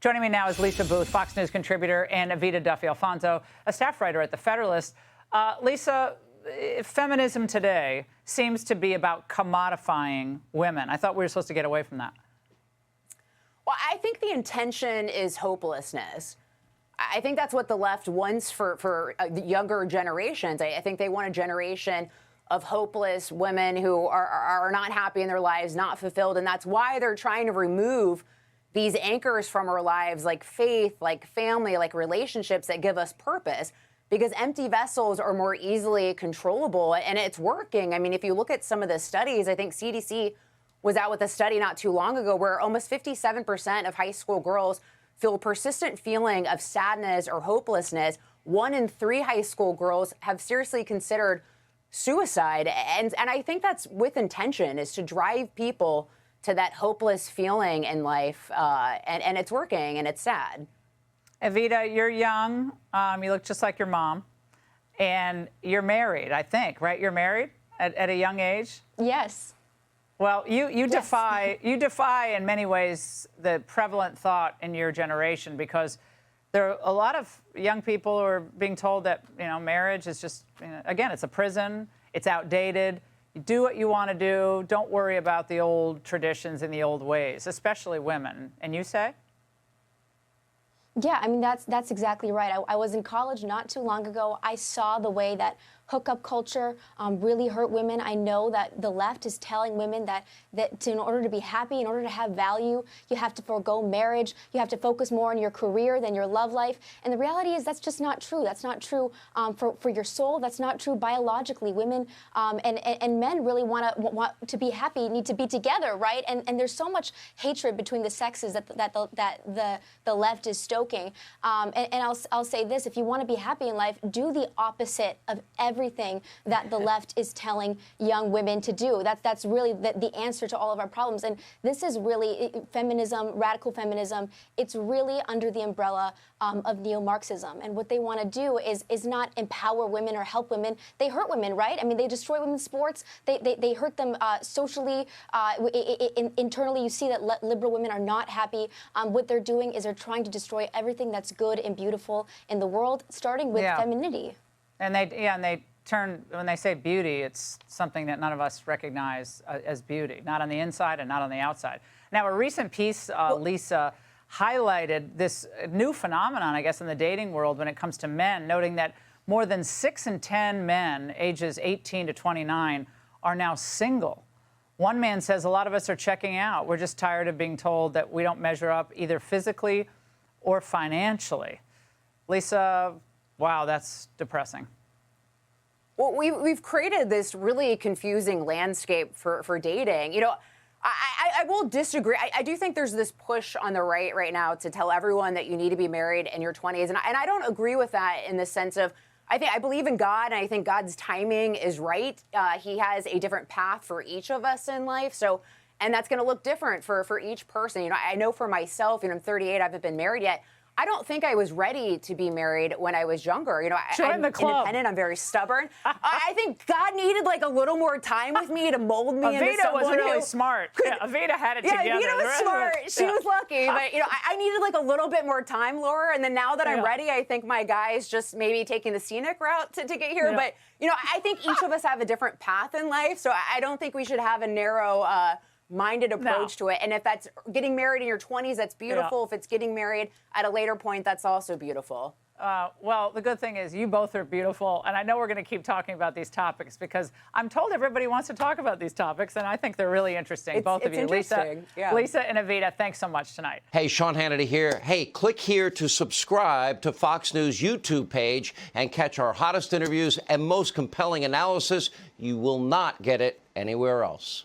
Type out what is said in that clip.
Joining me now is Lisa Boothe, Fox News contributor, and Evita Duffy-Alfonso, a staff writer at The Federalist. Lisa, feminism today seems to be about commodifying women. I thought we were supposed to get away from that. Well, I think the intention is hopelessness. I think that's what the left wants for younger generations. I think they want a generation of hopeless women who are not happy in their lives, not fulfilled. And that's why they're trying to remove these anchors from our lives, like faith, like family, like relationships that give us purpose, because empty vessels are more easily controllable. And it's working. I mean, if you look at some of the studies, I think CDC was out with a study not too long ago where almost 57% of high school girls feel a persistent feeling of sadness or hopelessness. 1 in 3 high school girls have seriously considered suicide. And I think that's with intention, is to drive people to that hopeless feeling in life. And it's working, and it's sad. Evita, you're young. You look just like your mom. And you're married, I think, right? You're married at a young age? Yes. Well, you defy in many ways the prevalent thought in your generation, because there are a lot of young people who are being told that, marriage is just, again, it's a prison, it's outdated. You do what you want to do. Don't worry about the old traditions and the old ways, especially women. And you say? Yeah, I mean, that's exactly right. I was in college not too long ago. I saw the way that hookup culture really hurt women. I know that the left is telling women that in order to be happy, in order to have value, you have to forego marriage. You have to focus more on your career than your love life. And the reality is that's just not true. That's not true for your soul. That's not true biologically. Women and men really want to be happy, need to be together, right? And there's so much hatred between the sexes that the left is stoking. And I'll say this: if you want to be happy in life, do the opposite of everything that the left is telling young women to do. That's really the answer to all of our problems. And this is really feminism, radical feminism. It's really under the umbrella of neo-Marxism. And what they want to do is not empower women or help women. They hurt women, right? I mean, they destroy women's sports. They hurt them socially. Internally, you see that liberal women are not happy. What they're doing is they're trying to destroy everything that's good and beautiful in the world, starting with femininity. And they turn, when they say beauty, it's something that none of us recognize as beauty, not on the inside and not on the outside. Now, a recent piece, Lisa, highlighted this new phenomenon, I guess, in the dating world when it comes to men, noting that more than 6 in 10 men ages 18 to 29 are now single. One man says, a lot of us are checking out. We're just tired of being told that we don't measure up either physically or financially. Lisa, wow, that's depressing. Well, we've created this really confusing landscape for dating. I will disagree. I do think there's this push on the right now to tell everyone that you need to be married in your 20s. And I don't agree with that in the sense of, I believe in God, and I think God's timing is right. He has a different path for each of us in life. And that's going to look different for each person. I know for myself, I'm 38, I haven't been married yet. I don't think I was ready to be married when I was younger. I'm independent. I'm very stubborn. I think God needed like a little more time with me to mold me into someone was really smart. Evita had it together. Yeah, Evita was smart. She was lucky. But, I needed like a little bit more time, Laura. And then now that I'm ready, I think my guy's just maybe taking the scenic route to get here. But, I think each of us have a different path in life. So I don't think we should have a narrow minded approach to it. And if that's getting married in your 20s, that's beautiful. If it's getting married at a later point, that's also beautiful. Well, the good thing is you both are beautiful. And I know we're going to keep talking about these topics because I'm told everybody wants to talk about these topics. And I think they're really interesting, both of you. Lisa and Evita, thanks so much tonight. Hey, Sean Hannity here. Hey, click here to subscribe to Fox News YouTube page and catch our hottest interviews and most compelling analysis. You will not get it anywhere else.